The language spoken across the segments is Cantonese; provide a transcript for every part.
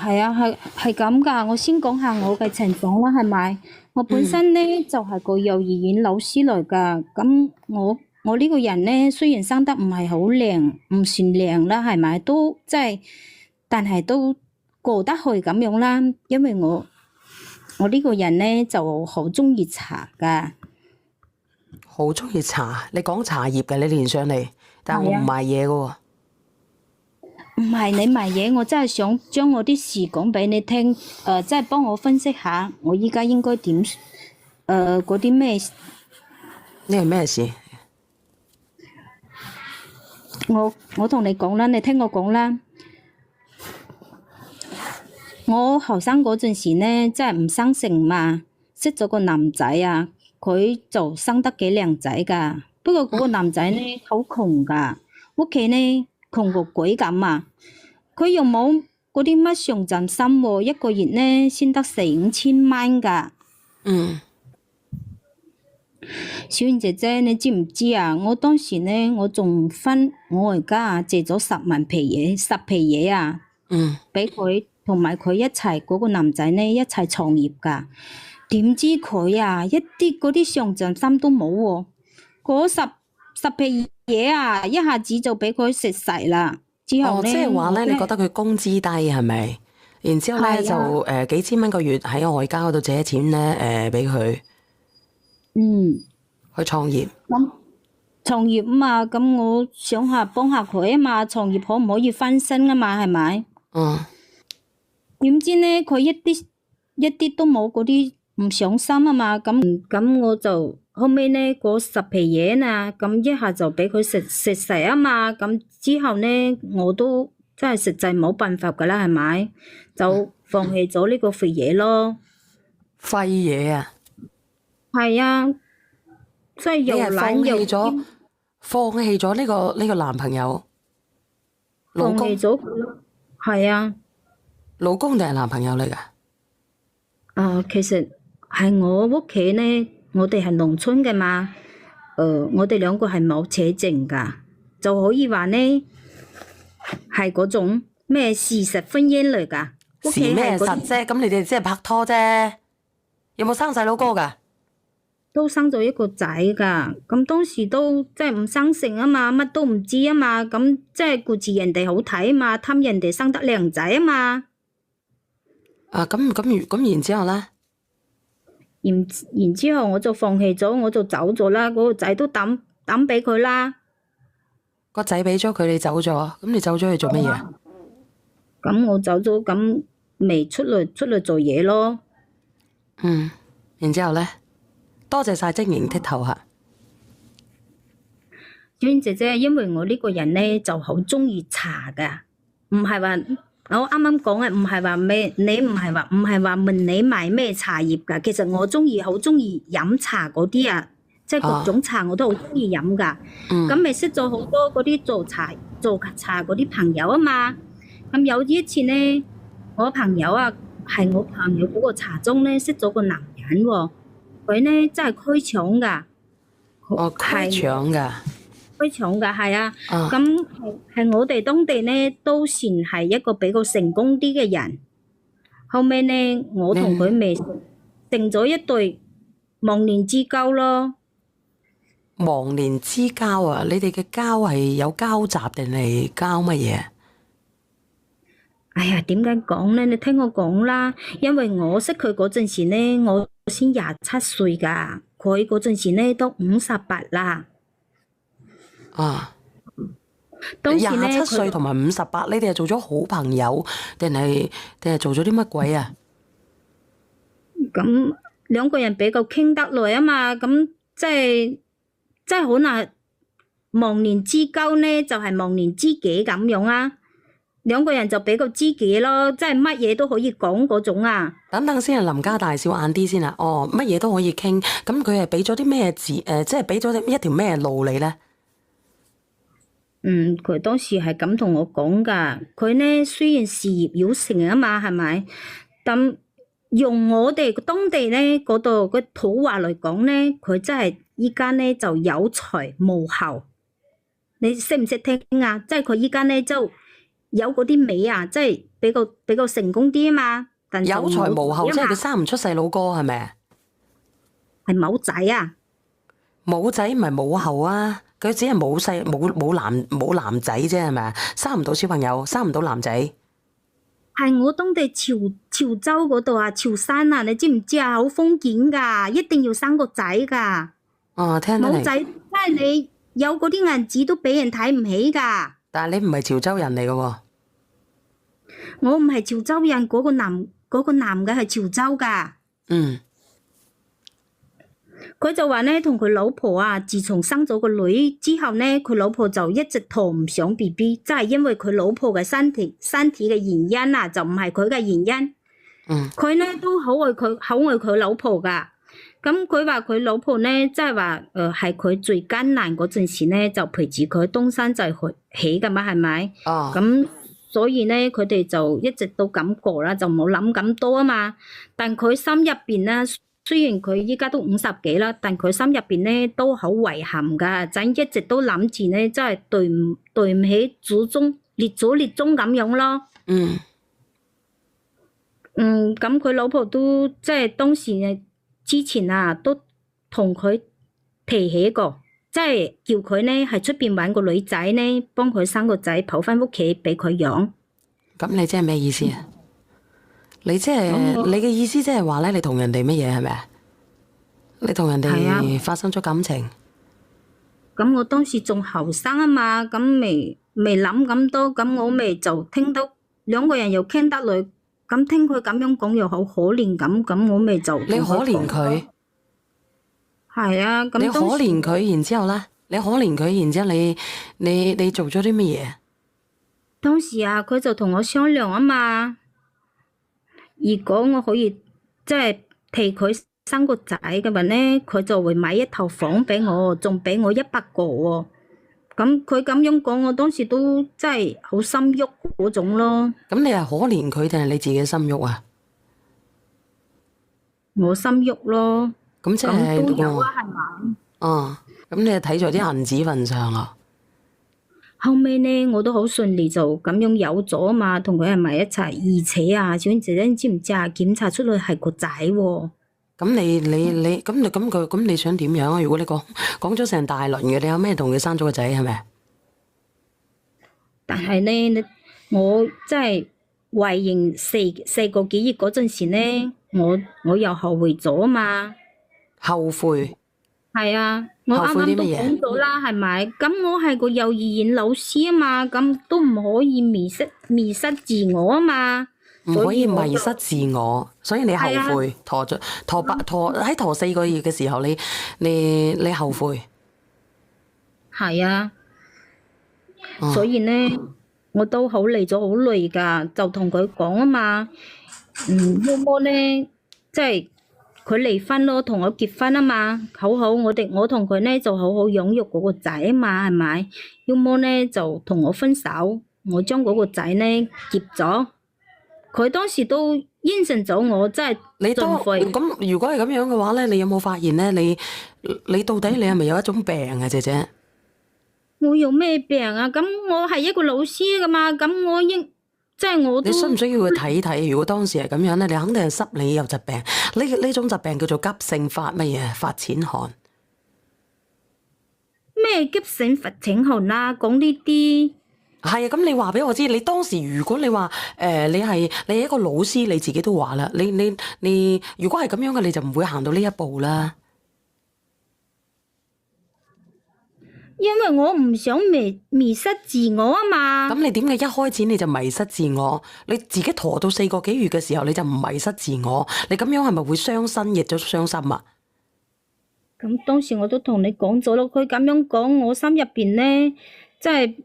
係啊，係咁噶。我先講下我嘅情況啦，係咪？我本嗯身咧就係個幼兒園老師嚟噶。咁我呢個人咧，雖然生得唔係好靚，唔算靚啦，係咪？都即係，但係都過得去咁樣啦。因為我呢個人咧就好中意茶噶。好中意茶，你講茶葉嘅，你連上嚟，但係我唔係啊，賣嘢嘅喎。唔係你賣嘢，我真係想將我啲事講俾你聽。即係幫我分析下，我依家應該點？嗰啲咩？呢係咩事？我同你講啦，你聽我講啦。我後生嗰陣時呢，真係唔生性嘛，識咗個男仔啊，佢就生得幾靚仔噶。不過嗰個男仔呢，好窮噶，屋企呢窮過鬼咁啊。佢又冇嗰啲乜上進心喎，一個月呢先得4、5千蚊噶。嗯小燕姐姐，你知唔知啊？我當時呢，我仲分我而家啊借咗10皮嘢啊，嗯，俾佢同埋佢一齊嗰個男仔呢一齊創業噶。點知佢啊一啲嗰啲上進心都冇喎，嗰十皮嘢啊一下子就俾佢食晒啦。之後哦，呢，即係話咧，你覺我真係得佢工資低係咪？然之後咧就係啊，幾千蚊個月喺外家嗰度借錢咧俾佢嗯。去創業。咁創業啊嘛，咁我想下幫下佢啊嘛，創業可唔可以翻身啊嘛，係咪？嗯點知呢，佢一啲都冇嗰啲唔上心啊嘛，咁我就後尾呢嗰10皮嘢啊，咁一下就俾佢食晒啊嘛，咁之後呢我都真係實際冇辦法噶啦，係咪？就放棄咗呢個肥嘢咯。廢嘢啊！係啊，真係又你係懶又癲，放棄咗呢個男朋友老放棄公咗佢咯。係啊。老公定係男朋友嚟㗎？其實係我屋企呢，我哋係農村嘅嘛，我哋兩個係冇扯證噶，就可以話呢係嗰種咩事實婚姻嚟噶，屋是咩企係嗰啲實啫？咁你哋只係拍拖啫，有冇生細佬哥㗎？都生咗一個仔噶，咁當時都即係唔生性啊嘛，乜都唔知啊嘛，咁即係顧住人哋好睇啊嘛，貪人哋生得靚仔啊嘛，啊，咁然之後咧，然之後我就放棄咗，我就走咗啦，嗰個仔都抌俾佢啦。個仔俾咗佢，你走咗，咁你走咗去做乜嘢啊？咁我走咗，咁未出嚟做嘢咯。嗯，然之後咧，多謝晒晶瑩剔透嚇。娟姐姐，因為我呢個人呢就好中意茶噶，唔係話我啱啱講嘅，唔係話咩，你唔係話問你買咩茶葉噶，其實我好中意飲茶嗰啲啊，即係各種茶我都好中意飲噶。咁咪識咗好多嗰啲做茶嗰啲朋友啊嘛。咁有一次呢，我朋友啊，係我朋友嗰個茶莊呢識咗個男人喎，佢呢真係開廠噶，哦，開係搶㗎。開廠噶，係啊。啊，咁係我哋當地呢都算係一個比較成功啲嘅人。後尾呢，我同佢咪成咗一對忘年之交咯。忘年之交啊！你哋嘅交係有交集定係交乜嘢？哎呀，點解講呢？你聽我講啦，因為我識佢嗰陣時呢，我先27歲噶，佢嗰陣時呢都58啦。啊，當時呢， 27歲同埋58，你哋係做咗好朋友定係做咗啲乜鬼啊？咁兩個人比較傾得來啊嘛，咁即係可能忘年之交呢，就係忘年知己咁樣啊。兩個人就比較知己咯，即係乜嘢都可以講嗰種啊。等等先啊，林家大少晏啲先啊。哦，乜嘢都可以傾，咁佢係俾咗啲咩字？即係俾咗一條咩路你咧？佢當時係咁同我講噶，佢呢雖然事業有成啊嘛，係咪？咁用我哋當地呢嗰度嘅土話嚟講呢，佢真係依家呢就有才無後。你識唔識聽啊？即係佢依家呢就有嗰啲尾啊，即係比較成功啲啊嘛。但就有才無後，冇仔啊嘛即係佢生唔出細佬哥係咪？係冇仔啊。冇仔唔係冇後啊，佢只係冇男仔啫係咪啊？生唔到小朋友，生唔到男仔。係我當地潮州嗰度啊，潮汕啊，你知唔知啊？好封建㗎，一定要生個仔㗎。哦，聽得明。冇仔，即係你有嗰啲銀紙都俾人睇唔起㗎。但係你唔係潮州人嚟嘅喎。我唔係潮州人，嗰個男嘅係潮州㗎。嗯。佢就話咧，同佢老婆啊，自從生咗個女之後咧，佢老婆就一直陀唔上 BB，即係因為佢老婆嘅身體嘅原因啊，就唔係佢嘅原因。嗯。佢咧都好愛佢老婆㗎。咁佢話佢老婆咧，即係話係佢最艱難嗰陣時咧，就陪住佢東山再起㗎嘛，係咪？哦。咁所以咧，佢哋就一直都咁過啦，就冇諗咁多啊嘛。但佢心入邊咧，雖然佢依家都50幾啦，但佢心入邊咧都好遺憾㗎，真一直都諗住咧，真係對唔起祖宗列祖列宗咁樣咯。嗯。咁佢老婆都即係當時之前啊，都同佢提起過，即係叫佢咧喺出邊揾個女仔咧，幫佢生個仔，抱翻屋企俾佢養。咁你即係咩意思啊？你即係你嘅意思即係話咧，你同人哋乜嘢係咪啊？你同人哋發生咗感情。咁我當時仲後生啊嘛，咁未諗咁多，咁我咪就聽到兩個人又傾得來，咁聽佢咁樣講又好可憐咁我咪就你可憐佢。係啊，咁你可憐佢，然之後咧，你可憐佢，然之後你做咗啲乜嘢？當時啊，佢就同我商量啊嘛，如果我可以即係替佢生個仔嘅話咧，佢就會買一套房俾我，仲俾我100個喎。咁佢咁樣講，我當時都真係好心喐嗰種咯。咁你係可憐佢定係你自己心喐啊？我心喐咯。咁即係都有啊，係嘛？哦，咁你係睇在啲銀紙份上啊？後尾咧，我都好順利就咁樣有咗啊嘛，同佢喺埋一齊，而且啊，小娟姐姐知唔知啊？檢查出嚟係個仔喎。咁你想點樣啊？如果你講咗成大輪嘅，你有咩同佢生咗個仔係咪？但係咧，我真係懷孕四個幾月嗰陣時咧，我又後悔咗啊嘛。後悔？係啊，我啱啱都講咗啦，係咪？咁我係個幼兒園老師啊嘛，咁都唔可以迷失自我啊嘛。唔可以迷失自我，所以你後悔，陀喺陀4個月嘅時候，你後悔。係啊，所以咧，我都好嚟咗好累噶，就同佢講啊嘛，要麼咧，即係佢離婚咯，同我結婚啊嘛，好我同佢咧就好養育嗰個仔啊嘛，係咪？要麼咧就同我分手，我將嗰個仔咧結咗。佢當時都應承咗我，真係盡快。咁如果係咁樣嘅話咧，你有冇發現咧？你到底你係咪有一種病啊，姐姐？我有咩病啊？咁我係一個老師噶嘛，咁我應即係我都。你需唔需要去睇睇？如果當時係咁樣咧，你肯定係濕你有疾病。呢種疾病叫做急性發乜嘢？發淺寒。咩急性發淺寒啊？講呢啲。係啊，咁你話俾我知，你當時如果你話你係一個老師，你自己都話啦，你如果係咁樣嘅，你就唔會行到呢一步啦。因為我唔想迷失自我啊嘛。咁你點解一開始你就迷失自我？你自己陀到4個幾月嘅時候，你就唔迷失自我？你咁樣係咪會傷身亦都傷心啊？咁當時我都同你講咗咯，佢咁樣講，我心入邊咧，即係。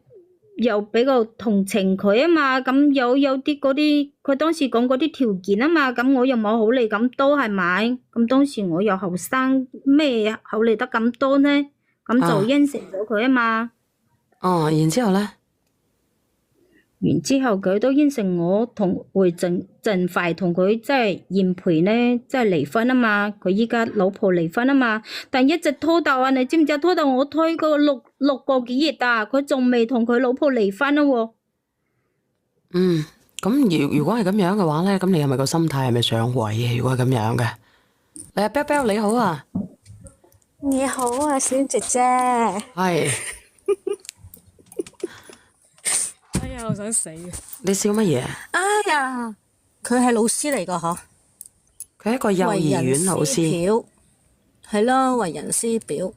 又比較同情佢啊嘛，咁有啲嗰啲，佢當時講嗰啲條件啊嘛，咁我又冇考慮咁多係咪？咁當時我又後生，咩考慮得咁多呢？咁就應承咗佢啊嘛。哦，然之後咧？然之後佢都應承我會盡快同佢即係驗賠咧，即係離婚啊嘛。佢依家老婆離婚啊嘛，但一直拖到啊，你知唔知拖到我推個六個幾月啊，佢仲未同佢老婆離婚啊喎。嗯，咁如果係咁樣嘅話咧，咁你係咪個心態係咪上位嘅？如果係咁樣嘅，你阿 Bell Bell 你好啊，你好啊，小姐姐。係哎呀，我想死啊！你笑乜嘢？哎呀，佢係老師嚟噶嗬，佢係一個幼兒園老師，表係咯，為人師表，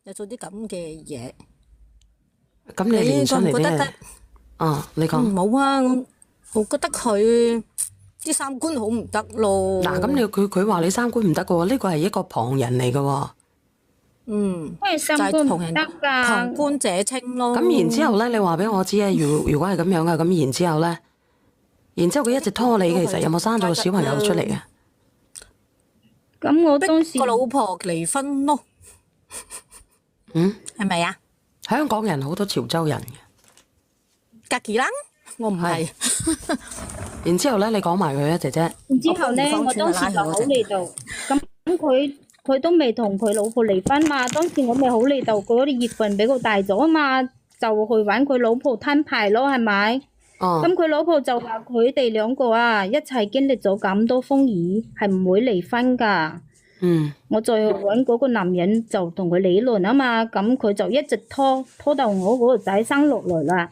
又做啲咁嘅嘢。咁你連上嚟啲覺得得？你講。冇啊，我覺得佢啲三觀好唔得咯。嗱，咁佢話你三觀唔得嘅喎，呢個係一個旁人嚟嘅喎。喂，三就觀唔係同人得㗎。旁觀者清咯。咁然之後咧，你話俾我知啊，如果係咁樣嘅，咁然之後咧，然之後佢一直拖你嘅，其實有冇生咗個小朋友出嚟嘅？咁我當時個老婆離婚咯。係咪啊？香港人好多潮州人嘅。格吉蘭，我唔係。然之後咧，你講埋佢啊，姐姐。然之後咧，我當時就好嚟到，咁佢都未同佢老婆離婚嘛，當時我咪好嚟到嗰啲月份比佢大咗啊嘛，就去揾佢老婆攤牌咯，係咪？哦。咁佢老婆就話佢哋兩個啊，一齊經歷咗咁多風雨，係唔會離婚㗎。我再去揾嗰個男人就同佢理論啊嘛，咁佢就一直拖到我嗰個仔生落嚟啦。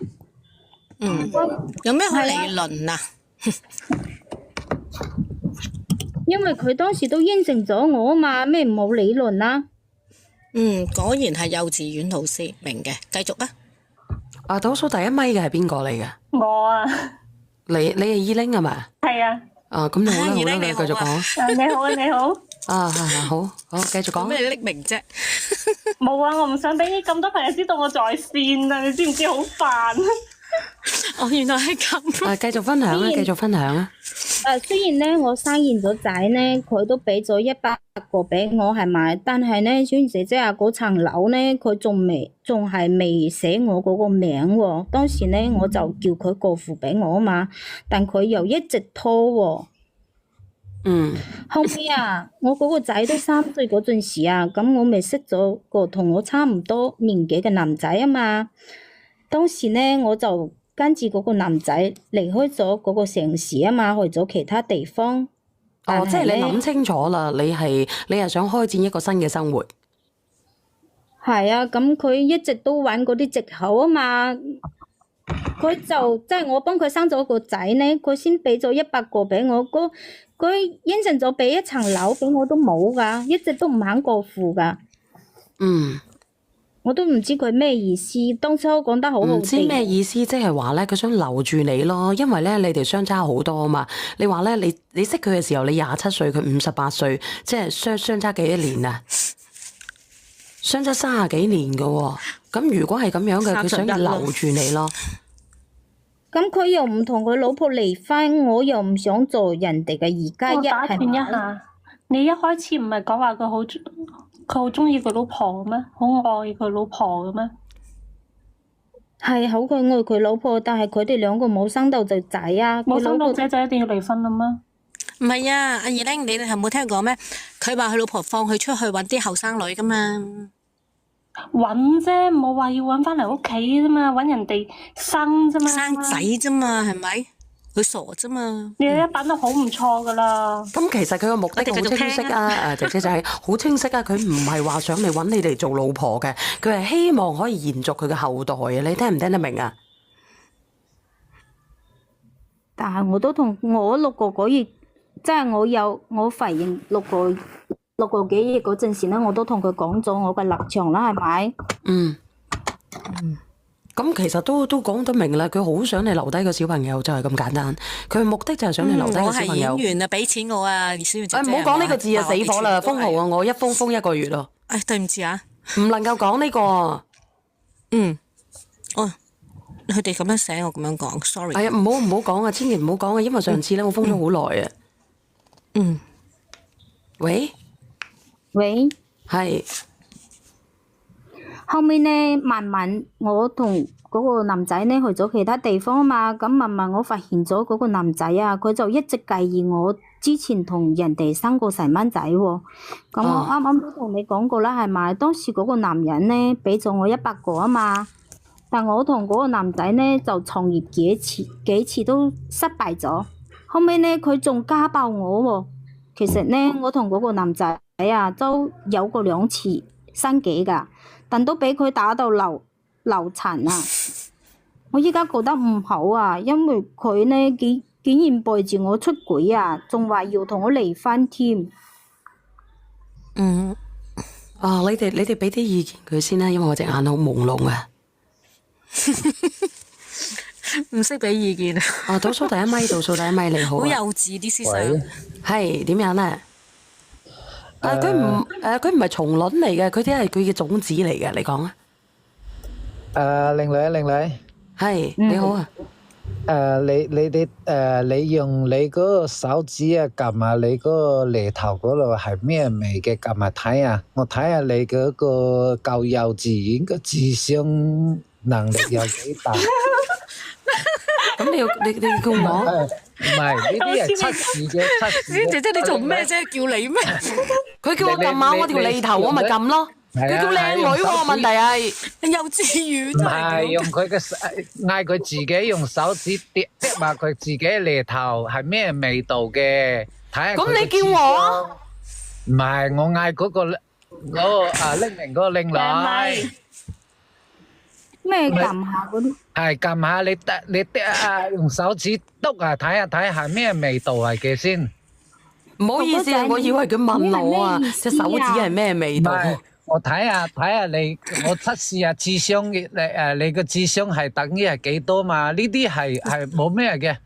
有咩好理論啊？因為佢當時都應承咗我啊嘛，咩唔好理論啦。果然係幼稚園老師，明嘅，繼續啊。倒數第一咪嘅係邊個嚟嘅？我啊，你係依玲係咪？係啊。咁你好啦，好啦，依玲你繼續講。你好啊，你好。係好，繼續講。咩匿名啫？冇啊，我唔想俾咁多朋友知道我在線啊，你知唔知好煩？原來係咁。繼續分享啊，繼續分享啊。雖然咧我生完咗仔咧，佢都俾咗100個俾我係咪？但係咧，小賢姐姐啊，嗰層樓咧，佢仲係未寫我嗰個名喎。當時咧我就叫佢過戶俾我啊嘛，但佢又一直拖喎。後尾啊，我嗰個仔都3歲嗰陣時啊，咁我咪識咗個同我差唔多年紀嘅男仔啊嘛。當時咧我就跟住嗰個男仔離開咗嗰個城市啊嘛，去咗其他地方。即係你諗清楚啦，你係想開展一個新嘅生活。係啊，咁佢一直都揾嗰啲藉口啊嘛。佢就即係我幫佢生咗個仔咧，佢先俾咗100個俾我。佢應承咗俾1層樓俾我都冇噶，一直都唔肯過戶噶。我都唔知佢咩意思，當初講得好好地。唔知咩意思，即係話咧，佢想留住你咯，因為咧你哋相差好多啊嘛。你話咧，你識佢嘅時候，你27歲，佢58歲，即係相差幾多年啊？相差30幾年噶喎。咁如果係咁樣嘅，佢想留住你咯。咁佢又唔同佢老婆離婚，我又唔想做人哋嘅2+1。我打斷一下，你一開始唔係講話佢好中意佢老婆嘅咩？好愛佢老婆嘅咩？係好佢愛佢老婆，但係佢哋兩個冇生到隻仔啊！冇生到仔就一定要離婚啦咩？唔係啊，阿二玲，你哋係冇聽過咩？佢話佢老婆放佢出去揾啲後生女噶嘛？揾啫，冇話要揾翻嚟屋企啫嘛，揾人哋生啫嘛。生仔啫嘛，係咪？佢傻啫嘛。你哋一品都好唔錯噶啦。咁其實佢個目的好清晰啊！姐姐就係好清晰啊！佢唔係話想嚟揾你哋做老婆嘅，佢係希望可以延續佢嘅後代啊！你聽唔聽得明啊？但係我都同我6個月，即係我發現6個幾月嗰陣時咧，我都同佢講咗我嘅立場啦，係咪？咁其實都講得明啦，佢好想你留低個小朋友，就係咁簡單。佢目的就係想你留低個小朋友。我係演員啊，俾錢我啊，小姐姐。唔好講呢個字啊，死火啦！封號啊，我一封1個月咯。對唔住啊，唔能夠講呢個。佢哋咁樣寫，我咁樣講，sorry。係啊，唔好講啊，千祈唔好講啊，因為上次咧我封咗好耐啊。喂，係。後尾咧，慢慢我同嗰個男仔咧去咗其他地方啊嘛，咁慢慢我發現咗嗰個男仔啊，佢就一直介意我之前同人哋生過細蚊仔喎。咁我啱啱都同你講過啦，係咪？當時嗰個男人咧俾咗我100個啊嘛。但我同嗰個男仔呢就創業幾次都失敗咗，後尾呢佢仲家暴我喎。其實呢，我同嗰個男仔啊都有過2次生幾㗎，但都俾佢打到流產啊！我依家覺得唔好啊，因為佢呢竟然背住我出軌啊，仲話要同我離婚添。嗯，你哋俾啲意見佢先啦，因為我隻眼好朦朧啊。唔識俾意見啊！倒數第一咪，你好好啊。幼稚啲思想。係點樣咧？佢唔係蟲卵嚟嘅，佢啲係佢嘅種子嚟嘅。你講啊。靚女，係你好啊。你用你嗰個手指啊，撳下你嗰個脷頭嗰度係咩味嘅？撳下睇下，我睇下你嗰個舊幼稚園嘅智商能力有幾大？咁你叫我？唔係呢啲係測試嘅。姐姐你做咩啫？叫你咩？佢叫我撳下我條脷頭，我咪撳咯。佢叫靚女喎，問題係幼稚園唔係用佢嘅嗌佢自己用手指掂下佢自己脷頭係咩味道嘅？睇下。咁你叫我？唔係我嗌嗰個匿名嗰個靚女。咩撳下嗰啲？係撳下你用手指篤下睇下係咩味道嚟嘅先。唔好意思啊，我以為佢問我啊，隻手指係咩味道？我睇下你，我測試下智商嘅你個智商係等於係幾多嘛？呢啲係冇咩嘅。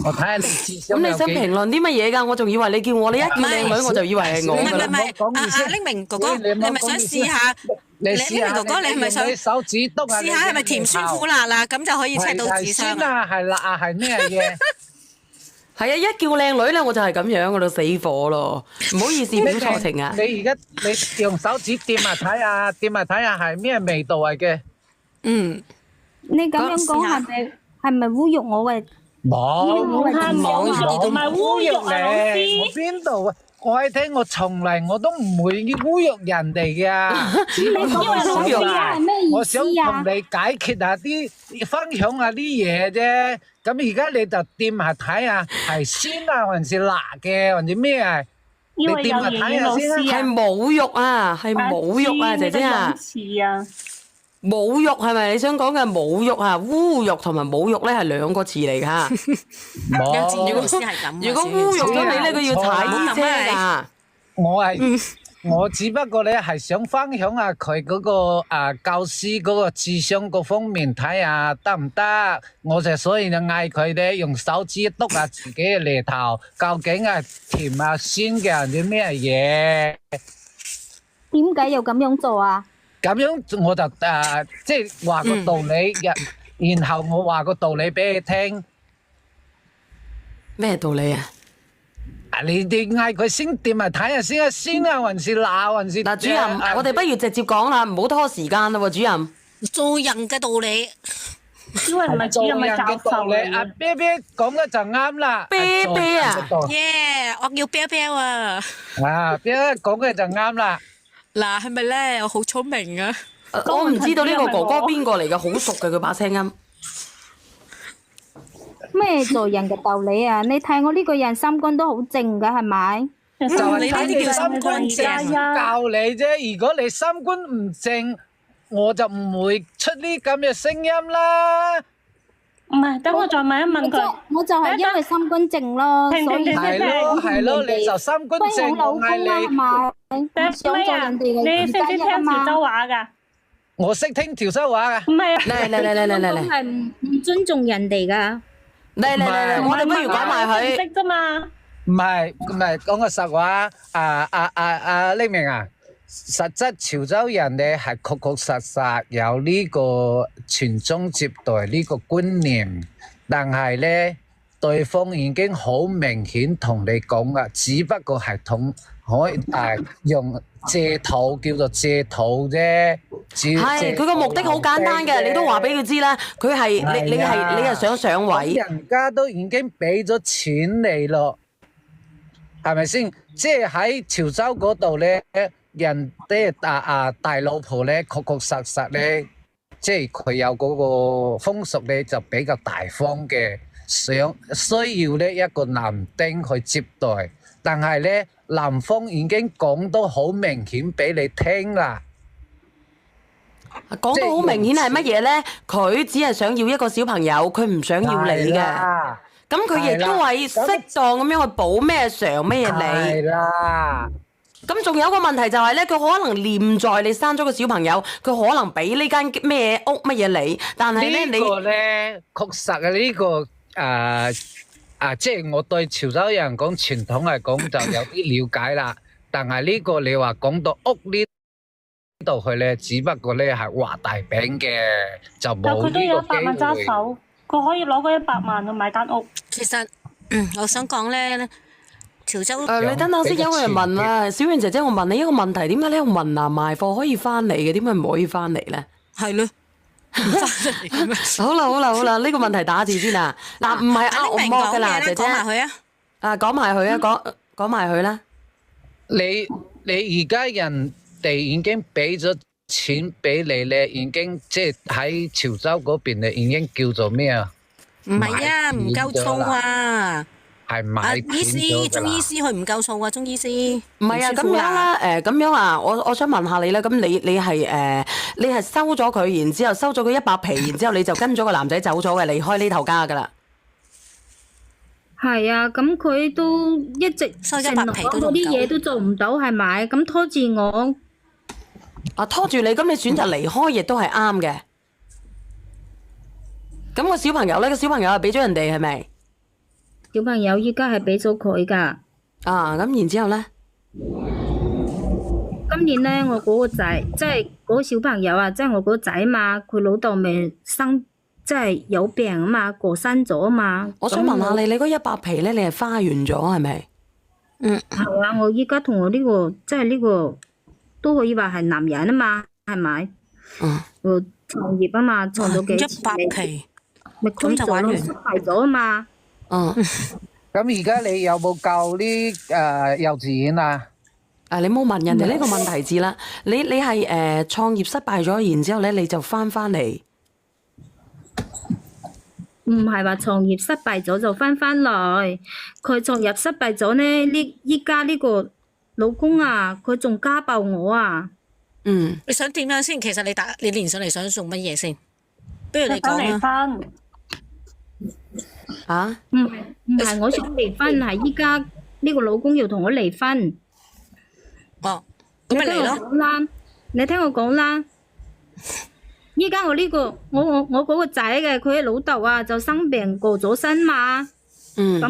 我睇下你智商有幾。咁你想評論啲乜嘢㗎？我仲以為你叫我，你一叫靚女我就以為係我㗎啦。唔係，匿名哥哥，你係咪想試下？匿名哥哥，你係咪想手指篤下？試下係咪甜酸苦辣啦？咁就可以 check 到智商啊？係辣啊，係咩嘢？係啊，一叫靚女咧，我就係咁樣，我就死火咯。唔好意思，表錯情啊！你用手指掂下睇下係咩味道嚟嘅？嗯，你咁樣講係咪侮辱我嘅？冇，唔係侮辱你，啊，老師。我邊度啊？我喺聽，我從嚟我都唔會侮辱人哋噶。只不過我想同你解決下啲，分享下啲嘢啫。咁而家你就掂下睇下，係酸啊，還是辣嘅，還是咩啊？你掂下睇下先啦。係侮辱啊，係侮辱啊，姐姐啊。侮辱係咪你想講嘅侮辱啊？侮辱同埋侮辱咧係2個詞嚟噶。如果侮辱咗你咧，佢要踩車噶。我只不過咧係想分享下佢嗰個教師嗰個智商嗰方面睇下得唔得？我就所以就嗌佢咧用手指篤下自己嘅脷頭，究竟係甜啊酸嘅還是咩嘢？點解要咁樣做啊？咁樣我就即係話個道理，然後我話個道理俾你聽。咩道理啊？你哋嗌佢先掂下睇下先啊，酸啊還是辣還是？嗱，主任，我哋不如直接講啦，唔好拖時間啦喎，主任。做人嘅道理，因為唔係主任係教授嚟。阿啤啤講得就啱啦。啤啤啊！耶，我叫啤啤啊！啤啤講嘅就啱啦。嗱，係咪咧？我好聰明啊！我唔知道呢個哥哥邊個嚟嘅，好熟嘅佢把聲音。咩做人嘅道理啊？你睇我呢個人三觀都好正㗎，係咪？就係睇你三觀正教你啫。如果你三觀唔正，我就唔會出呢咁嘅聲音啦。唔係，等我再問一問佢。我就係因為三觀正咯，所以係咯，你就三觀正，我嗌你。想做人哋嘅你識唔識聽潮州話㗎？我識聽潮州話㗎。唔係，嚟，係唔尊重人哋㗎。嚟，我哋不如講埋佢。識啫嘛。唔係，講個實話，匿名啊，實質潮州人咧係確實有呢個傳宗接代呢個觀念，但係咧對方已經好明顯同你講啦，只不過係可以用借肚叫做借肚啫。係佢個目的好簡單嘅，你都話俾佢知啦。佢係你係想上位，人家都已經俾咗錢你咯，係咪先？即係喺潮州嗰度咧，人哋大老婆咧確實咧即係佢有嗰個風俗咧就比較大方嘅，需要咧一個男丁去接待，但係咧男方已經講到好明顯俾你聽啦。講到好明顯係乜嘢咧？佢只係想要一個小朋友，佢唔想要你嘅。咁佢亦都係適當咁樣去補咩償咩嘢你。係啦。咁仲有一個問題就係咧，佢可能念在你生咗個小朋友，佢可能俾呢間咩屋乜嘢你，但係咧你呢個咧確實嘅呢個即係我對潮州人講傳統嚟講就有啲了解啦。但係呢個你話講到屋呢度去咧，只不過咧係畫大餅嘅，就但冇佢都有100萬呢個機會。揸手，佢可以攞嗰100萬去買間屋。其實，我想講咧，潮州你等等先，有個人問啊，小袁姐姐，我問你一個問題，點解你喺雲南賣貨可以翻嚟嘅，點解唔可以翻嚟咧？係咯，唔翻嚟嘅咩？好啦，呢個問題打字先啊。嗱，唔係呃我明剝噶啦，講嘅啦，姐姐。講埋佢啊。講埋佢啊，講埋佢啦。你而家人哋已經俾咗錢俾你咧，已經即係喺潮州嗰邊咧，已經叫做咩啊？唔係啊，唔夠數啊！係買醫師，中醫師佢唔夠數啊，中醫師。唔係啊，咁樣啦，咁樣啊，我想問下你啦，咁你係收咗佢，然之後收咗佢100皮，然之後你就跟咗個男仔走咗嘅，離開呢頭家噶啦。係啊，咁佢都一直收承100諾皮都唔夠嗰啲嘢都做唔到，係咪？咁拖住我，拖住你，咁你選擇離開亦都係啱嘅。咁個小朋友咧，個小朋友係俾咗人哋係咪？小朋友依家係俾咗佢㗎。咁然之後咧，今年咧，我嗰個仔即係嗰個小朋友啊，即係我嗰個仔嘛，佢老豆咪生即係有病啊嘛，過身咗啊嘛。我想問下你，你嗰100皮咧，你係花完咗係咪？係啊，我依家同我呢個即係呢個都可以話係男人啊嘛，係咪？我創業啊嘛，創咗幾100皮，咪咁就玩完失敗咗啊嘛。咁而家你有冇教呢幼稚園啊？你冇問人哋呢個問題字啦。你係創業失敗咗，然之後咧你就翻嚟。唔係話創業失敗咗就翻嚟，佢創業失敗咗呢，依家呢個老公啊，佢仲家暴我啊！你想點樣先？其實你連上嚟想做乜嘢先？不如你想離講啊！婚，唔係我想離婚，係依家呢個老公要同我離婚。哦，咁咪嚟咯！講啦，你聽我講啦。依家我呢個我嗰個仔嘅，佢嘅老豆啊就生病過咗身嘛。咁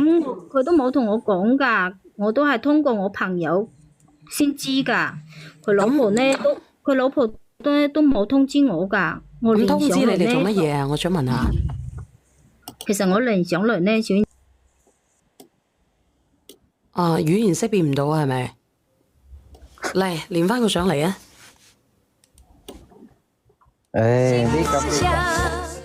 佢都冇同我講噶，我都係通過我朋友先知噶。佢老婆都冇通知我噶。我咁通知你哋做乜嘢？嘢啊？我想問下。其實我聯上嚟呢，想語言識別唔到係咪？嚟連翻佢上嚟啊！呢咁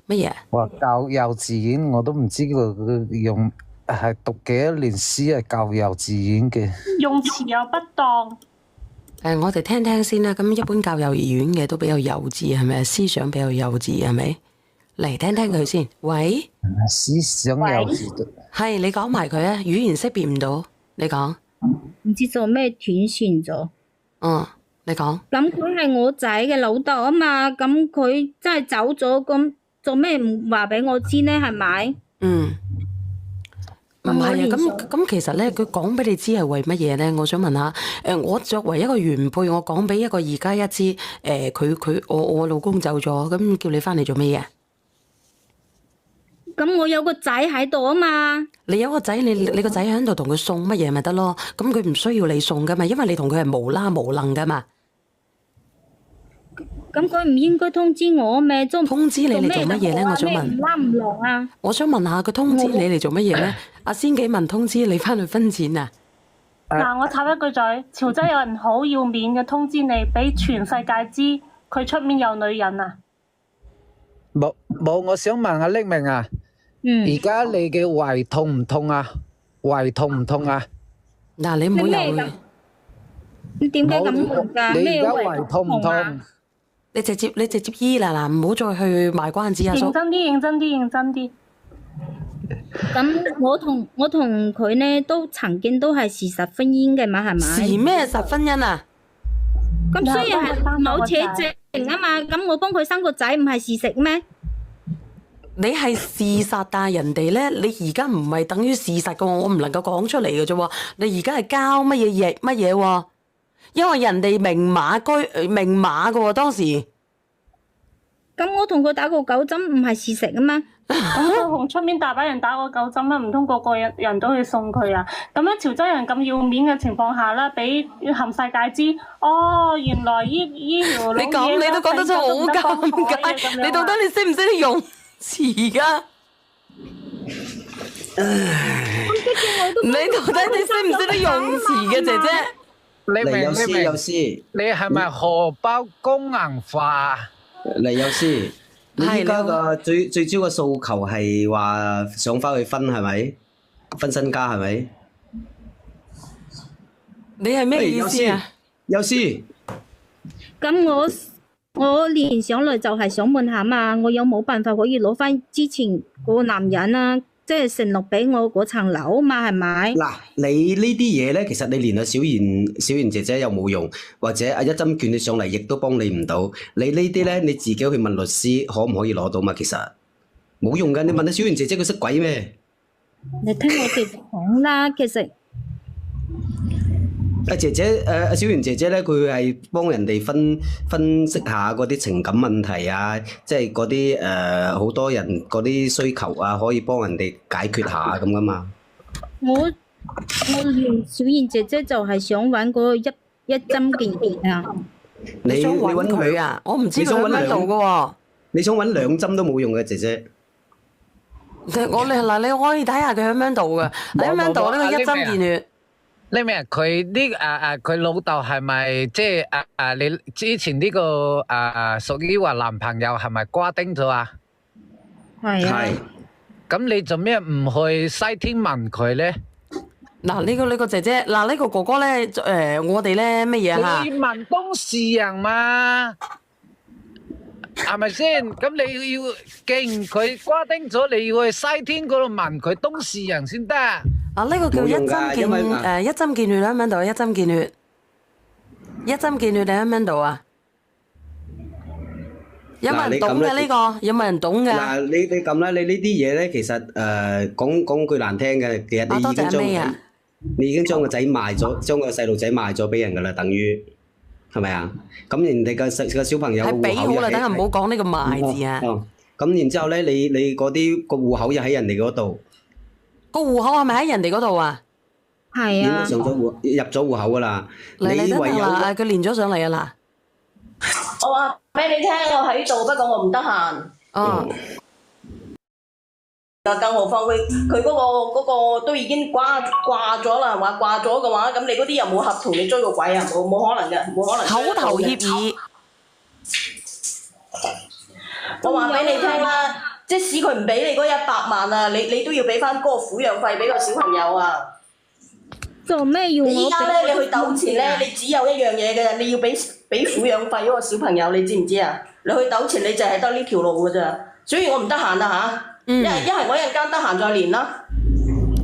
乜嘢？話教幼稚園我都唔知佢用係讀幾多年書係教幼稚園嘅。用詞又不當。我哋聽聽先啦。咁一般教幼兒園嘅都比較幼稚係咪？思想比較幼稚係咪？嚟聽聽佢先。喂，思想幼稚。係你講埋佢啊！語言識別唔到，你講。唔知做咩斷線咗。你講。咁佢係我仔嘅老豆啊嘛，咁佢真係走咗，咁做咩唔話俾我知呢？係咪？唔係啊，咁其實咧，佢講俾你知係為乜嘢咧？我想問下，我作為一個原配，我講俾一個二加一知，我老公走咗，咁叫你翻嚟做乜嘢？咁我有個仔喺度啊嘛。你有個仔，你個仔喺度同佢送乜嘢咪得咯？咁佢唔需要你送噶嘛，因為你同佢係無啦無能噶嘛。咁佢唔應該通知我咩？通知你嚟做乜嘢咧？我想問。唔啱唔落啊！我想問下佢通知你嚟做乜嘢咧？阿先幾問通知你翻去分錢啊？嗱，我插一句嘴，潮州有人好要面嘅，通知你俾全世界知佢出面有女人啊！冇，我想問下匿名啊，而家你嘅胃痛唔痛啊？胃痛唔痛啊？嗱，你唔好猶豫。你點解咁問㗎？你咩而家胃痛唔痛？你直接醫啦嗱，唔好再去賣關子，阿叔。認真啲，認真啲，認真啲。咁我同佢咧都曾經都係事實婚姻嘅嘛，係咪？是咩實婚姻啊？咁雖然係冇扯證啊嘛，咁我幫佢生個仔唔係事實咩？你係事實，但係人哋咧，你而家唔係等於事實嘅喎，我唔能夠講出嚟嘅啫喎。你而家係交乜嘢喎？因為人哋明碼嘅喎，當時。咁我同佢打過九針唔係事實啊嘛？咁同出面大把人打過九針啦，唔通個個人都去送佢啊？咁樣潮州人咁要面嘅情況下啦，俾冚世界知，哦，原來依條老嘢你都講得出好尷尬，你到底你識唔識得用詞㗎？你到底你識唔識得用詞嘅姐姐？你有師，你係咪荷包公銀化？嚟有師，你依家個最主要嘅訴求係話想翻去分係咪？分身家係咪？你係咩意思啊？有師，咁我連上嚟就係想問下嘛，我有冇辦法可以攞翻之前嗰個男人啊，即係承諾俾我嗰層樓嘛，係咪？嗱，你呢啲嘢咧，其實你連阿小賢姐姐又冇用，或者阿一針叫你上嚟，亦都幫你唔到。你呢啲咧，你自己去問律師可唔可以攞到嘛？其實冇用㗎，你問阿小賢姐姐佢識鬼咩？你聽我繼續講啦，其實阿姐姐，阿小賢姐姐咧，佢係幫人哋分析下嗰啲情感問題啊，即係嗰啲好多人嗰啲需求啊，可以幫人哋解決下咁噶嘛。我連小燕姐姐就係想揾嗰個一針見血啊！你想揾揾佢啊？我唔知佢喺邊度㗎喎。你想揾兩針都冇用嘅，姐姐。你可以睇下佢喺邊度嘅，喺邊度呢個一針見血。你明佢呢佢老豆係咪即係你之前呢個屬於話男朋友係咪瓜丁咗啊？係啊。咁你做咩唔去西天問佢咧？嗱，呢個姐姐，嗱呢個哥哥咧，我哋咧乜嘢嚇？你問當事人嘛，係咪先？咁你要，既然佢瓜丁咗，你要去西天嗰度問佢當事人先得。啊！呢個叫一針見一針見血喺邊度？一針見血，一針見血你喺邊度啊？有冇人懂嘅呢個？有冇人懂嘅？嗱，你咁啦，你呢啲嘢咧，其實講句難聽嘅，其實你已經將個仔賣咗，將個細路仔賣咗俾人噶啦，等於係咪啊？咁人哋個小朋友係俾好啦，等下唔好講呢個賣字啊。咁然之後咧，你嗰啲個戶口又喺人哋嗰度。個戶口係咪喺人哋嗰度啊？係啊，上咗入咗戶口噶啦。嚟你唯有佢連咗上嚟啊嗱。我話俾你聽，我喺度，不過我唔得閒。哦。更何況佢嗰個都已經掛咗啦，話掛咗嘅話，咁你嗰啲又冇合同，你追個鬼啊？冇可能嘅，冇可能。口頭協議。我話俾你聽啦。即使佢唔俾你嗰100萬啊，你都要俾翻嗰個撫養費俾個小朋友啊！做咩要我？你依家咧，你去糾纏咧，你只有一樣嘢嘅，你要俾撫養費嗰個小朋友，你知唔知啊？你去糾纏，你就係得呢條路㗎咋，所以我唔得閒啦嚇。一係我一陣間得閒再連啦。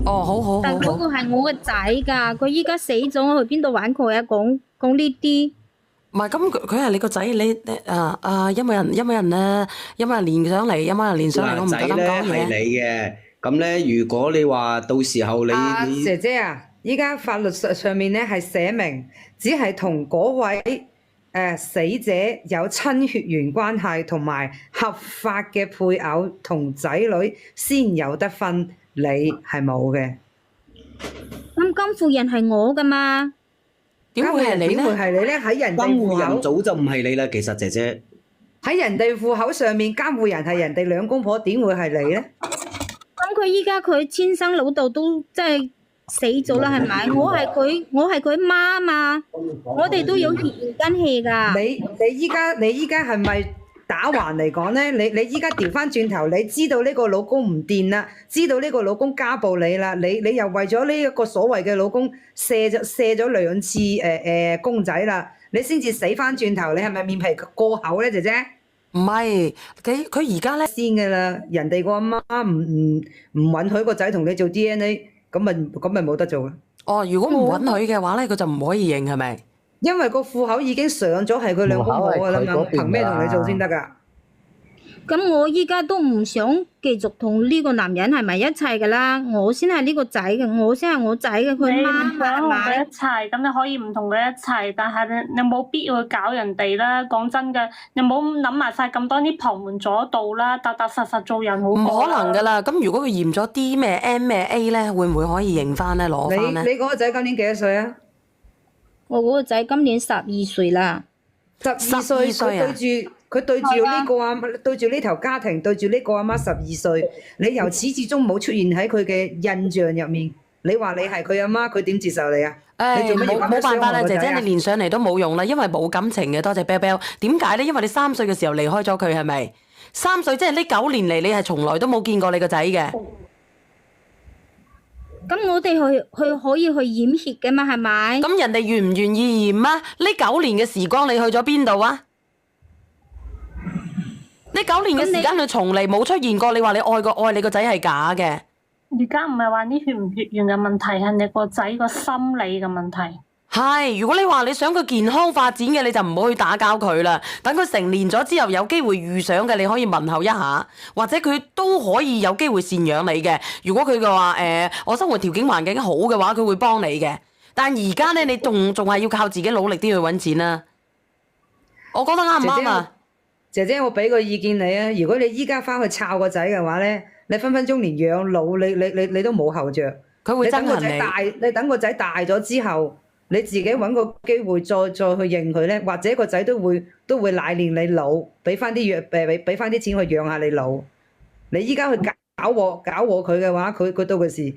哦，好。但嗰個係我個仔㗎，佢依家死咗，我去邊度揾佢啊？講呢啲。唔係，咁佢係你個仔，你有冇人咧？有冇人連上嚟？有冇人連上嚟？我唔夠膽講嘢。係你嘅，咁咧，如果你話到時候你姐姐啊，依家法律上面咧係寫明，只係同嗰位死者有親血緣關係同埋合法嘅配偶同仔女先有得分，你係冇嘅。咁監護人係我㗎嘛？點會係你咧？點會係你咧？喺人哋監護戶口人早就唔係你啦，其實姐姐喺人哋戶口上面，監護人係人哋兩公婆，點會係你咧？咁佢依家佢親生老豆都即係死咗啦，係咪？我係佢媽嘛，我哋都有血緣關係㗎。你依家係咪打橫嚟講咧？你依家調翻轉頭，你知道呢個老公唔掂啦，知道呢個老公家暴你啦，你又為咗呢一個所謂嘅老公卸咗2次公仔啦，你先至死翻轉頭，你係咪面皮過厚咧，姐姐？唔係，佢而家咧先㗎啦，人哋個阿媽唔允許個仔同你做 DNA，咁咪冇得做啦。哦，如果唔允許嘅話咧，佢就唔可以認係咪？因為個戶口已經上咗係佢兩公婆㗎啦嘛，憑咩同你做先得㗎？咁我依家都唔想繼續同呢個男人係埋一齊㗎啦，我先係呢個仔嘅，我先係我仔嘅，佢你媽唔想同佢咪一齊，咁你可以唔同佢一齊，但係你冇必要去搞人哋啦。講真嘅，你冇諗埋晒咁多啲旁門左道啦，踏踏實實做人好唔過啦。可能㗎啦。咁如果佢驗咗 D 咩 M 咩 A 咧，會唔會可以認翻咧攞翻咧？你嗰個仔今年幾多歲啊？我嗰個仔今年12歲啦。 12歲，佢對住呢個對住呢頭家庭，對住呢個阿媽12歲，你由始至終冇出現喺佢嘅印象入面。你話你係佢阿媽，佢點接受你啊？你做乜要咁樣冇辦法啦，姐姐傷害個仔啊你連上嚟都冇用啦，因為冇感情嘅。多謝 Bell Bell。點解咧？因為你3歲嘅時候離開咗佢係咪？3歲即係呢9年嚟，你係從來都冇見過你個仔嘅。咁我哋去可以去驗血嘅嘛，係咪？咁人哋願唔願意驗啊？呢9年嘅時光你去咗邊度啊？呢9年嘅時間你從嚟冇出現過，你話你愛你個仔係假嘅。而家唔係話啲血唔血緣嘅問題，係你個仔個心理嘅問題。係，如果你話你想佢健康發展嘅，你就唔好去打攪佢啦。等佢成年咗之後有機會遇上嘅，你可以問候一下，或者佢都可以有機會贍養你嘅。如果佢嘅話我生活條件環境好嘅話，佢會幫你嘅。但而家咧，你仲係要靠自己努力啲去揾錢啦。我覺得啱唔啱啊？姐姐，我俾個意見你啊！如果你依家翻去抄個仔嘅話咧，你分分鐘連養老你都冇後着。佢會憎恨你等個仔大咗之後，你自己揾個機會再去認佢咧，或者個仔都會賴念你老，俾翻啲藥俾翻啲錢去養下你老。你依家去搞禍佢嘅話，佢到嘅時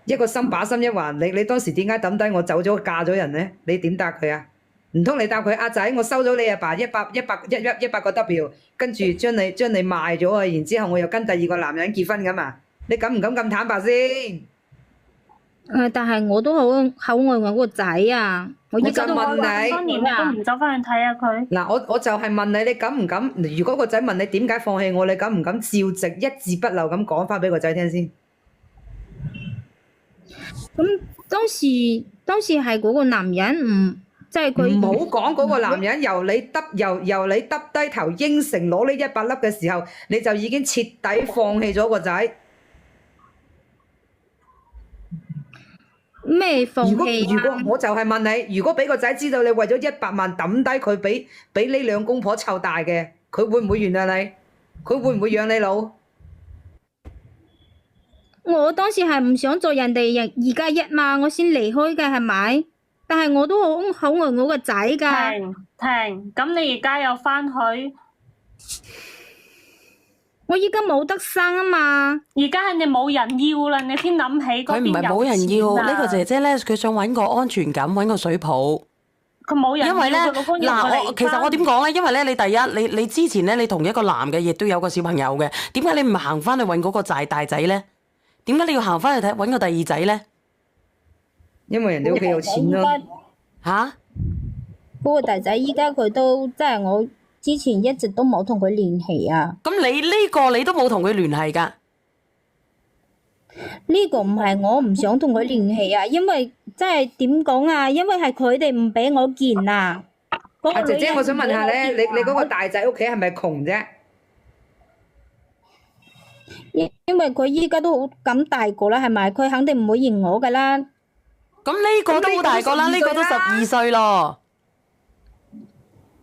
一個心把心一橫，你當時點解抌低我走咗嫁咗人咧？你點答佢啊？唔通你答佢阿仔，我收咗你阿爸100個 W， 跟住將你賣咗啊，然之後我又跟第2個男人結婚咁啊？你敢唔敢咁坦白先？但係我都好愛我個仔啊！我依家都問你，當年你都唔走翻去睇下佢。嗱，我就係問你，你敢唔敢？如果個仔問你點解放棄我，你敢唔敢照直一字不漏咁講翻俾個仔聽先？咁當時係嗰個男人唔即係佢唔好講嗰個男人，由你耷低頭應承攞呢100粒嘅時候，你就已經徹底放棄咗個仔。咩放棄啊？如果我就係問你，如果俾個仔知道你為咗100萬抌低佢俾呢兩公婆湊大嘅，佢會唔會原諒你？佢會唔會養你老？我當時係唔想做人哋2+1嘛，我先離開嘅係咪？但係我都好愛我個仔㗎。停，咁你而家又翻去？我依家冇得生啊嘛。而家係你冇人要啦，你先諗起嗰邊有錢啊。佢唔係冇人要，呢個姐姐咧，佢想揾個安全感，揾個水泡。佢冇人要，因為咧，佢老公要佢離婚。其實我點講咧？因為咧，你第一，你之前咧，你同一個男嘅亦都有個小朋友嘅，點解你唔行翻去揾嗰個大仔咧？點解你要行翻去揾個第2仔咧？因為人哋屋企有錢咯。嚇？嗰個大仔依家佢都即係我之前一直都冇同佢聯繫啊。咁你呢個你都冇同佢聯繫㗎？呢個唔係我唔想同佢聯繫啊，因為即係點講啊？因為係佢哋唔俾我見啊。阿姐姐，我想問下咧，你嗰個大仔屋企係咪窮啫？因為佢依家都好咁大個啦，係咪？佢肯定唔會認我噶啦。咁呢個都好大個啦，呢個都12歲咯。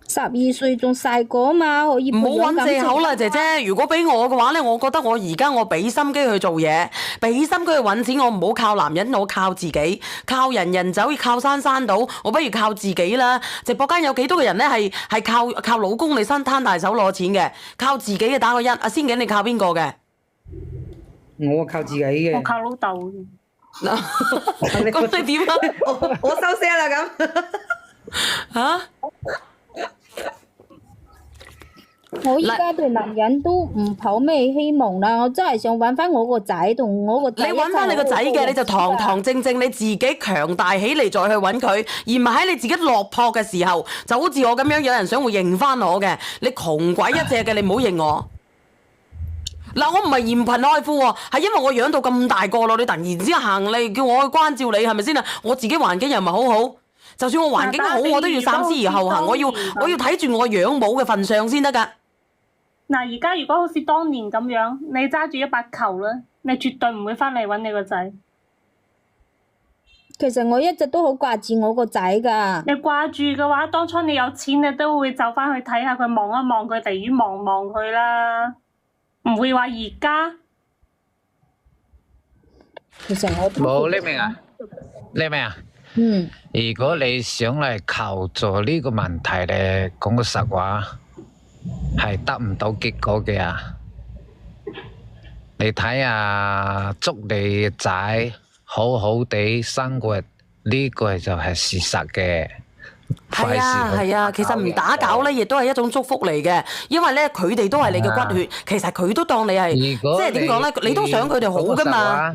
12歲仲細個啊嘛，可以唔好揾培養感情藉口啦，姐姐。如果俾我嘅話咧，我覺得我而家我俾心機去做嘢，俾心機去揾錢，我唔好靠男人，我靠自己，靠人走，靠山倒，我不如靠自己啦。直播間有幾多個人咧係靠老公嚟攤大手攞錢嘅，靠自己嘅打個1。阿仙景你靠邊個嘅？我靠自己嘅。我靠老豆。咁你點啊？我收聲啦咁。嚇？我依家對男人都唔抱咩希望啦，我真係想揾翻我個仔同我個仔。你揾翻你個仔嘅，你就堂堂正正你自己強大起嚟再去揾佢，而唔係喺你自己落魄嘅時候，就好似我咁樣，有人想會認翻我嘅，你窮鬼一隻嘅，你唔好認我。嗱，我唔係嫌貧愛富喎，係因為我養到咁大個咯，你突然之間行嚟叫我去關照你，係咪先啊？我自己環境又唔係好好，就算我環境好，我都要三思而後行，我要睇住我養母嘅份上先得㗎。嗱，而家如果好似當年咁樣，你揸住一把球啦，你絕對唔會翻嚟揾你個仔。其實我一直都好掛住我個仔㗎。你掛住嘅話，當初你有錢，你都會走翻去睇下佢，望一望佢，離遠望望佢啦，唔會話而家。其實我冇呢明啊，呢明啊。如果你想嚟求助呢個問題咧，講個實話係得唔到結果嘅啊！你睇下，祝你仔好好地生活，呢個就係事實嘅。係啊，其實唔打攪咧，亦都係一種祝福嚟嘅，因為咧佢哋都係你嘅骨血，其實佢都當你係，即係點講咧？你都想佢哋好㗎嘛？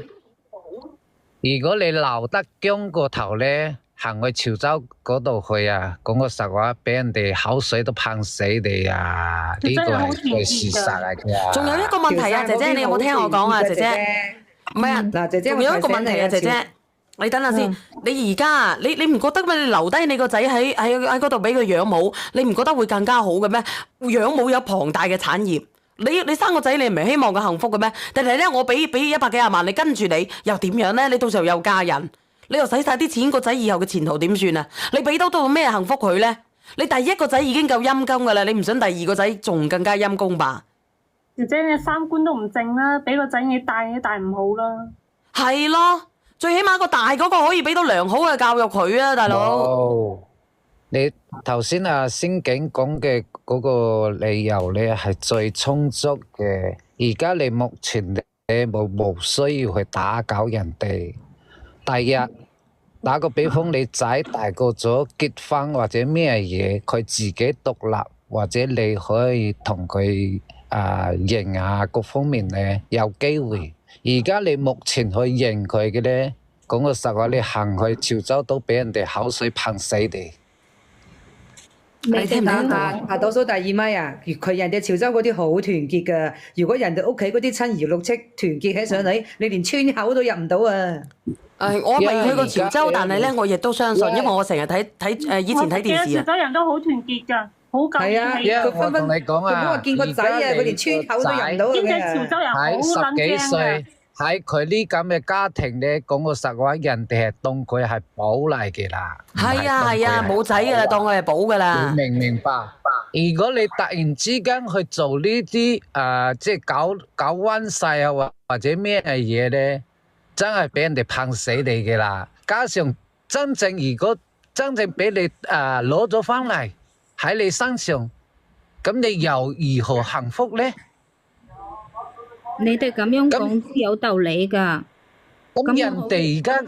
如果你鬧得僵個頭咧，行去潮州嗰度去啊，講個實話，俾人哋口水都噴死你啊！呢個係事實嚟嘅。仲有一個問題啊，姐姐，你有冇聽我講啊，姐姐？唔係啊，嗱，姐姐，仲有一個問題啊，姐姐，你等下先。你而家你唔覺得咩？你留低你個仔喺嗰度俾佢養母，你唔覺得會更加好嘅咩？養母有龐大嘅產業。你生個仔，你唔係希望佢幸福嘅咩？但係咧，我俾100幾廿萬你跟住你，又點樣咧？你到時候又嫁人，你又使晒啲錢，個仔以後嘅前途點算啊？你俾到咩幸福佢咧？你第一個仔已經夠陰功噶啦，你唔想第二個仔仲更加陰功吧？姐姐你三觀都唔正啦，俾個仔你帶唔好啦。係咯，最起碼個大嗰個可以俾到良好嘅教育佢啊，大佬。你頭先先景講嘅嗰個理由咧係最充足嘅。而家你目前你冇需要去打攪人哋。第日打個比方，你仔大個咗結婚或者咩嘢，佢自己獨立，或者你可以同佢認啊各方面咧有機會。而家你目前去認佢嘅咧，講個實話，你行去潮州都俾人哋口水噴死你。你聽唔聽到？倒數第2咪啊！佢人哋潮州嗰啲好團結噶，如果人哋屋企嗰啲親兒六戚團結起上嚟，你連村口都入唔到啊！我未去過潮州，但係咧我亦都相信，因為我成日睇以前睇電視啊。潮州人都好團結㗎，好夠義氣。佢分分，我同你講啊，佢話見個仔啊，佢連村口都入唔到兼且嘅。潮州人好撚喺10幾正歲㗎。喺佢呢咁嘅家庭咧，講個實話，人哋係當佢係寶嚟嘅啦。係啊，冇仔噶啦，當佢係寶噶啦。你明唔明白？如果你突然之間去做呢啲即係搞瘟勢啊，或者咩嘢咧，真係俾人哋噴死你嘅啦。加上如果真正俾你攞咗翻嚟喺你身上，咁你又如何幸福咧？你哋咁樣講都有道理㗎。咁人哋而家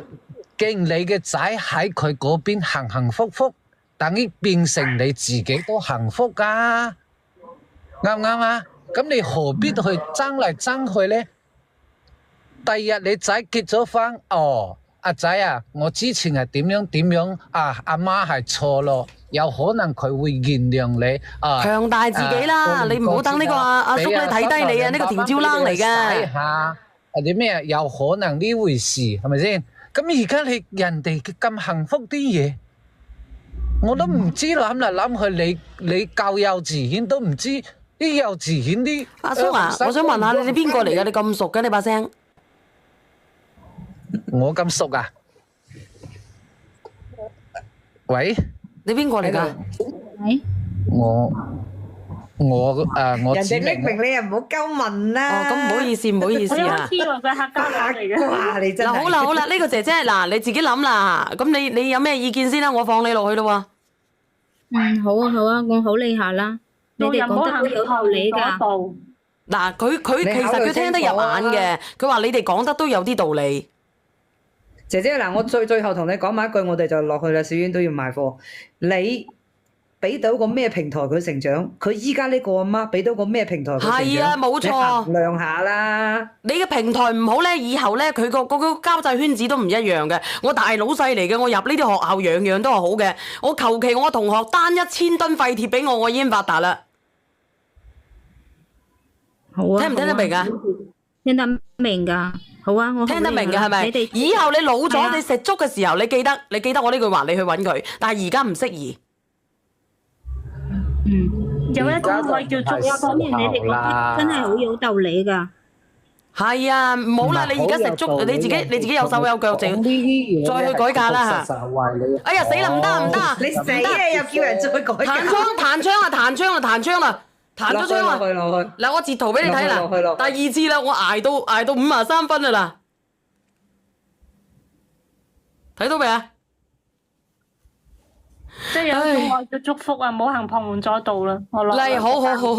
見你嘅仔喺佢嗰邊幸幸福福，等於變成你自己都幸福噶，啱唔啱啊？咁你何必去爭嚟爭去咧？第日你仔結咗婚，阿仔啊，我之前係點樣阿媽係錯咯，有可能佢會原諒你強大自己啦，你唔好等呢個阿叔你睇低你啊，呢個條蕉欄嚟嘅。或者咩有可能呢回事係咪先？咁而家你人哋咁幸福啲嘢，我都唔知諗嚟諗去，你教幼稚園都唔知啲幼稚園啲。阿叔啊，我想問下你邊個嚟㗎？你咁熟嘅你把聲？我咁熟啊？喂？你邊個嚟㗎？我人哋匿名你又唔好鳩問啦。咁唔好意思啊。我有知喎，佢係客家佬嚟嘅。哇！你真係嗱好啦，呢個姐姐嗱你自己諗啦。咁你有咩意見先啦？我放你落去咯喎。好啊，我考慮下啦。你哋講得都有道理㗎。嗱，佢其實佢聽得入眼嘅，佢話你哋講得都有啲道理。姐姐嗱，我最後同你講埋一句，我哋就落去啦。小娟都要賣貨。你俾到個咩平台佢成長，佢依家呢個阿媽俾到個咩平台佢成長，係啊冇錯你衡量下啦。你嘅平台唔好咧，以後咧佢個交際圈子都唔一樣嘅。我大老細嚟嘅，我入呢啲學校樣樣都係好嘅。我求其我同學單1000噸廢鐵俾我已經發達啦。好啊，聽唔聽得明啊？聽得明㗎。好啊，我聽得明嘅係咪？你哋以後你老咗，係啊你食粥嘅時候，你記得我呢句話，你去揾佢。但係而家唔適宜。有一種可以叫做我講完你哋講得真係好有道理㗎。係啊，唔好啦，你而家食粥，你自己有手有腳就再去改革啦嚇。哎呀死啦，唔得唔得，你死啊！又叫人再改革。彈槍啦！彈咗槍啦！落去。嗱，我截圖俾你睇啦。落去第二次啦，我捱到53分啦嗱，睇到未啊？即係有一種愛嘅祝福啊，唔好行旁門左道啦。我落。嚟，好。